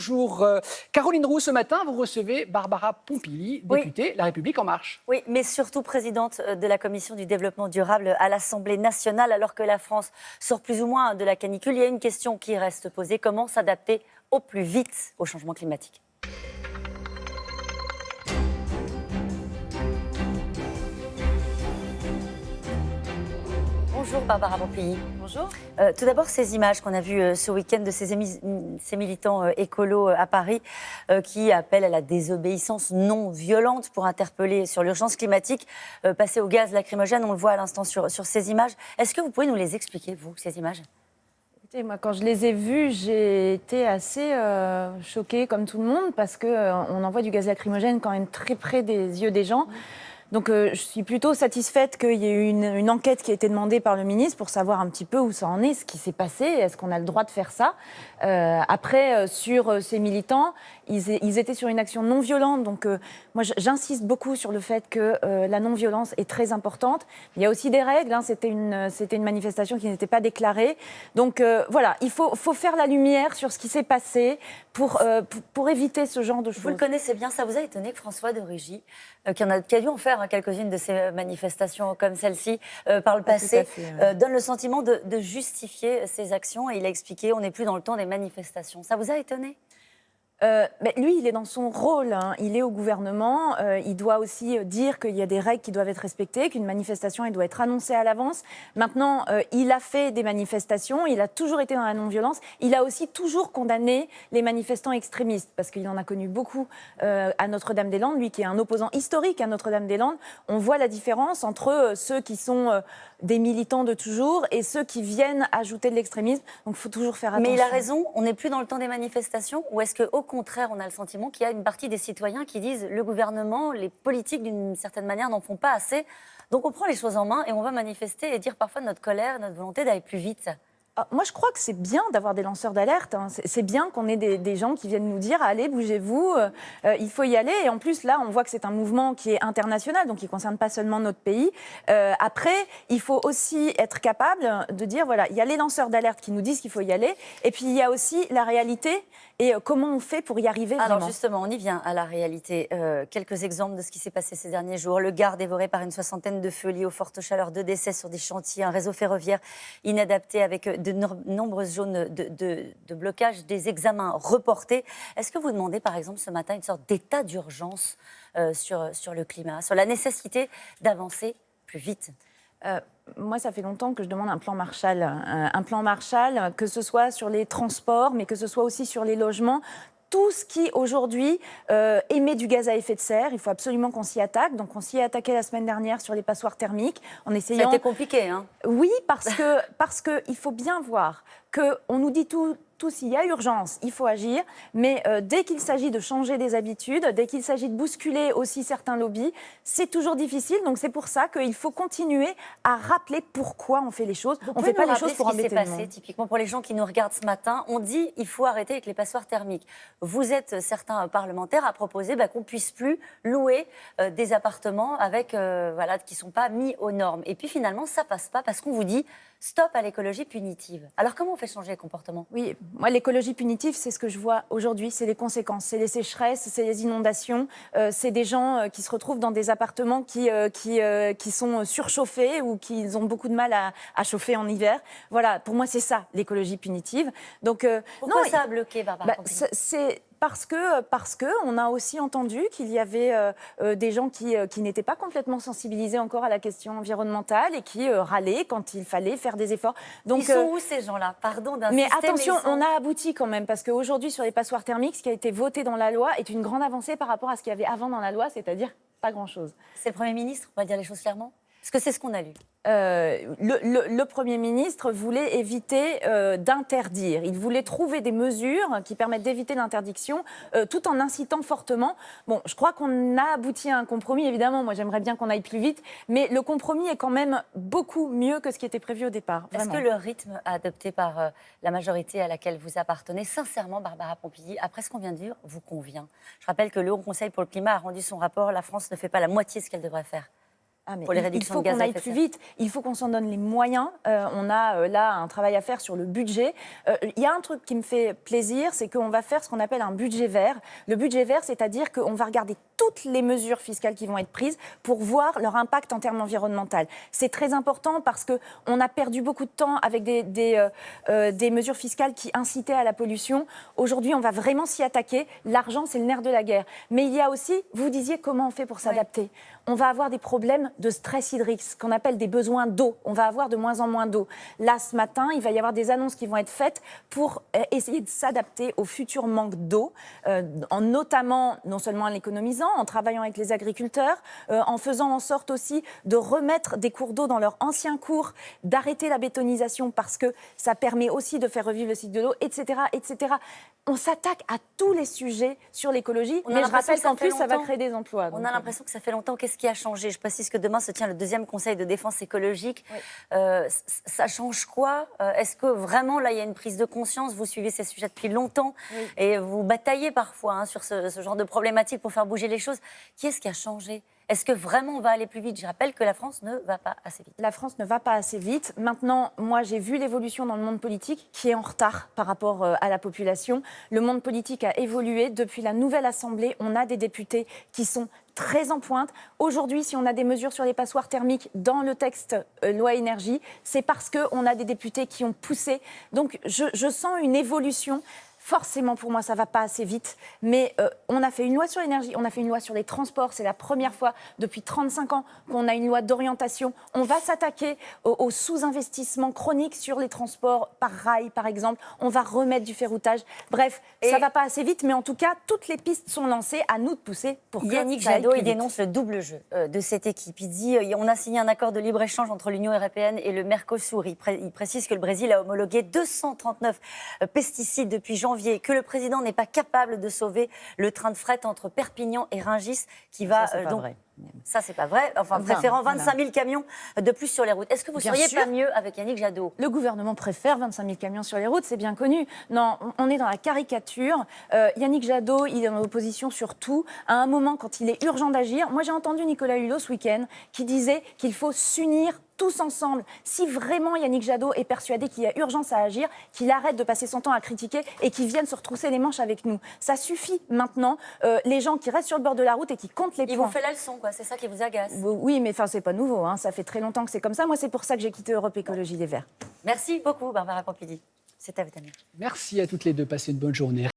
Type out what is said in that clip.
Bonjour. Caroline Roux, ce matin, vous recevez Barbara Pompili, députée La République En Marche. Oui, mais surtout présidente de la Commission du développement durable à l'Assemblée nationale. Alors que la France sort plus ou moins de la canicule, il y a une question qui reste posée. Comment s'adapter au plus vite au changement climatique ? Bonjour Barbara Pompili. Bonjour. Tout d'abord, ces images qu'on a vues ce week-end de ces militants écolos à Paris qui appellent à la désobéissance non violente pour interpeller sur l'urgence climatique, passer au gaz lacrymogène, on le voit à l'instant sur ces images. Est-ce que vous pouvez nous les expliquer, vous, ces images ? Écoutez, moi, quand je les ai vues, j'ai été assez choquée, comme tout le monde, parce qu'on envoie du gaz lacrymogène quand même très près des yeux des gens. Donc, je suis plutôt satisfaite qu'il y ait eu une enquête qui a été demandée par le ministre pour savoir un petit peu où ça en est, ce qui s'est passé, est-ce qu'on a le droit de faire ça. Après, sur ces militants, ils étaient sur une action non violente. Donc, moi, j'insiste beaucoup sur le fait que la non-violence est très importante. Il y a aussi des règles. C'était une manifestation qui n'était pas déclarée. Donc, voilà, il faut faire la lumière sur ce qui s'est passé pour éviter ce genre de choses. Vous le connaissez bien, ça vous a étonné que François de Rugy, qui a dû en faire quelques-unes de ces manifestations comme celle-ci par le passé, donne le sentiment de justifier ses actions, et il a expliqué on n'est plus dans le temps des manifestations. Ça vous a étonné ? Mais lui, il est dans son rôle, il est au gouvernement, il doit aussi dire qu'il y a des règles qui doivent être respectées, qu'une manifestation elle doit être annoncée à l'avance. Maintenant, il a fait des manifestations, il a toujours été dans la non-violence, il a aussi toujours condamné les manifestants extrémistes, parce qu'il en a connu beaucoup à Notre-Dame-des-Landes, lui qui est un opposant historique à Notre-Dame-des-Landes. On voit la différence entre ceux qui sont des militants de toujours et ceux qui viennent ajouter de l'extrémisme, donc il faut toujours faire attention. Mais il a raison, on n'est plus dans le temps des manifestations, ou est-ce qu'au contraire, on a le sentiment qu'il y a une partie des citoyens qui disent le gouvernement, les politiques d'une certaine manière n'en font pas assez, donc on prend les choses en main et on va manifester et dire parfois notre colère, notre volonté d'aller plus vite. Moi, je crois que c'est bien d'avoir des lanceurs d'alerte. C'est bien qu'on ait des gens qui viennent nous dire « Allez, bougez-vous, il faut y aller ». Et en plus, là, on voit que c'est un mouvement qui est international, donc qui ne concerne pas seulement notre pays. Après, il faut aussi être capable de dire « Voilà, il y a les lanceurs d'alerte qui nous disent qu'il faut y aller. Et puis, il y a aussi la réalité et comment on fait pour y arriver vraiment ». Alors justement, on y vient à la réalité. Quelques exemples de ce qui s'est passé ces derniers jours. Le Gard dévoré par une soixantaine de feux liés aux fortes chaleurs, 2 décès sur des chantiers, un réseau ferroviaire inadapté avec de nombreuses zones de blocage, des examens reportés. Est-ce que vous demandez par exemple ce matin une sorte d'état d'urgence sur le climat, sur la nécessité d'avancer plus vite ? Moi, ça fait longtemps que je demande un plan Marshall. Un plan Marshall, que ce soit sur les transports, mais que ce soit aussi sur les logements. Tout ce qui, aujourd'hui, émet du gaz à effet de serre, il faut absolument qu'on s'y attaque. Donc, on s'y est attaqué la semaine dernière sur les passoires thermiques, en essayant... Ça a été compliqué, hein ? Oui, parce que il faut bien voir qu'on nous dit tous, il y a urgence, il faut agir, mais dès qu'il s'agit de changer des habitudes, dès qu'il s'agit de bousculer aussi certains lobbies, c'est toujours difficile. Donc c'est pour ça qu'il faut continuer à rappeler pourquoi on fait les choses. On ne fait pas les choses pour embêter le monde. Typiquement pour les gens qui nous regardent ce matin, on dit il faut arrêter avec les passoires thermiques. Vous êtes certains parlementaires à proposer qu'on ne puisse plus louer des appartements avec, qui ne sont pas mis aux normes. Et puis finalement, ça ne passe pas parce qu'on vous dit stop à l'écologie punitive. Alors comment on fait changer les comportements ? Oui, moi l'écologie punitive, c'est ce que je vois aujourd'hui, c'est les conséquences, c'est les sécheresses, c'est les inondations, c'est des gens qui se retrouvent dans des appartements qui sont surchauffés ou qui ont beaucoup de mal à chauffer en hiver. Voilà, pour moi c'est ça l'écologie punitive. Donc, pourquoi ça a bloqué, Barbara ? C'est parce que on a aussi entendu qu'il y avait des gens qui n'étaient pas complètement sensibilisés encore à la question environnementale et qui râlaient quand il fallait faire des efforts. Donc, ils sont où ces gens-là ? Pardon d'insister. Mais attention, on a abouti quand même, parce qu'aujourd'hui sur les passoires thermiques, ce qui a été voté dans la loi est une grande avancée par rapport à ce qu'il y avait avant dans la loi, c'est-à-dire pas grand-chose. C'est le Premier ministre, on va dire les choses clairement ? Parce que c'est ce qu'on a lu. Le Premier ministre voulait éviter d'interdire. Il voulait trouver des mesures qui permettent d'éviter l'interdiction tout en incitant fortement. Bon, je crois qu'on a abouti à un compromis. Évidemment, moi, j'aimerais bien qu'on aille plus vite. Mais le compromis est quand même beaucoup mieux que ce qui était prévu au départ. Est-ce que le rythme adopté par la majorité à laquelle vous appartenez, sincèrement, Barbara Pompili, après ce qu'on vient de dire, vous convient ? Je rappelle que le Haut Conseil pour le climat a rendu son rapport. La France ne fait pas la moitié de ce qu'elle devrait faire. pour les réductions de gaz à effet de serre. Il faut qu'on aille plus vite, il faut qu'on s'en donne les moyens. On a là un travail à faire sur le budget. Il y a un truc qui me fait plaisir, c'est qu'on va faire ce qu'on appelle un budget vert. Le budget vert, c'est-à-dire qu'on va regarder toutes les mesures fiscales qui vont être prises pour voir leur impact en termes environnementaux. C'est très important parce qu'on a perdu beaucoup de temps avec des mesures fiscales qui incitaient à la pollution. Aujourd'hui, on va vraiment s'y attaquer. L'argent, c'est le nerf de la guerre. Mais il y a aussi, vous disiez, comment on fait pour s'adapter ? On va avoir des problèmes de stress hydrique, ce qu'on appelle des besoins d'eau. On va avoir de moins en moins d'eau. Là, ce matin, il va y avoir des annonces qui vont être faites pour essayer de s'adapter au futur manque d'eau, en notamment, non seulement en l'économisant, en travaillant avec les agriculteurs, en faisant en sorte aussi de remettre des cours d'eau dans leurs anciens cours, d'arrêter la bétonisation parce que ça permet aussi de faire revivre le cycle de l'eau, etc., etc. On s'attaque à tous les sujets sur l'écologie, mais je rappelle qu'en plus, ça va créer des emplois. On a l'impression que ça fait longtemps. Qu'est-ce qui a changé ? Je précise que demain se tient le 2e Conseil de défense écologique. Oui. Ça change quoi ? Est-ce que vraiment, là, il y a une prise de conscience ? Vous suivez ces sujets depuis longtemps et vous bataillez parfois sur ce genre de problématiques pour faire bouger les choses. Qu'est-ce qui a changé ? Est-ce que vraiment on va aller plus vite ? Je rappelle que la France ne va pas assez vite. La France ne va pas assez vite. Maintenant, moi, j'ai vu l'évolution dans le monde politique qui est en retard par rapport à la population. Le monde politique a évolué. Depuis la nouvelle Assemblée, on a des députés qui sont très en pointe. Aujourd'hui, si on a des mesures sur les passoires thermiques dans le texte loi énergie, c'est parce qu'on a des députés qui ont poussé. Donc, je sens une évolution. Forcément, pour moi, ça ne va pas assez vite. Mais on a fait une loi sur l'énergie, on a fait une loi sur les transports. C'est la première fois depuis 35 ans qu'on a une loi d'orientation. On va s'attaquer au sous-investissement chronique sur les transports par rail, par exemple. On va remettre du ferroutage. Bref, ça ne va pas assez vite. Mais en tout cas, toutes les pistes sont lancées. À nous de pousser pour que Yannick Jadot, il dénonce le double jeu de cette équipe. Il dit on a signé un accord de libre-échange entre l'Union européenne et le Mercosur. Il précise que le Brésil a homologué 239 pesticides depuis janvier, que le président n'est pas capable de sauver le train de fret entre Perpignan et Rungis qui va... Ça, c'est pas vrai. Ça, c'est pas vrai. Enfin, préférant 25 000 camions de plus sur les routes. Est-ce que vous ne seriez pas mieux avec Yannick Jadot ? Le gouvernement préfère 25 000 camions sur les routes, c'est bien connu. Non, on est dans la caricature. Yannick Jadot, il est dans l'opposition sur tout. À un moment, quand il est urgent d'agir, moi j'ai entendu Nicolas Hulot ce week-end qui disait qu'il faut s'unir tous ensemble. Si vraiment Yannick Jadot est persuadé qu'il y a urgence à agir, qu'il arrête de passer son temps à critiquer et qu'il vienne se retrousser les manches avec nous. Ça suffit maintenant. Les gens qui restent sur le bord de la route et qui comptent les points. Ils vous fait la leçon, quoi. C'est ça qui vous agace. Oui, mais c'est pas nouveau. Hein. Ça fait très longtemps que c'est comme ça. Moi, c'est pour ça que j'ai quitté Europe Écologie Les Verts. Merci beaucoup, Barbara Pompili. C'est à vous, Damien. Merci à toutes les deux. Passez une bonne journée.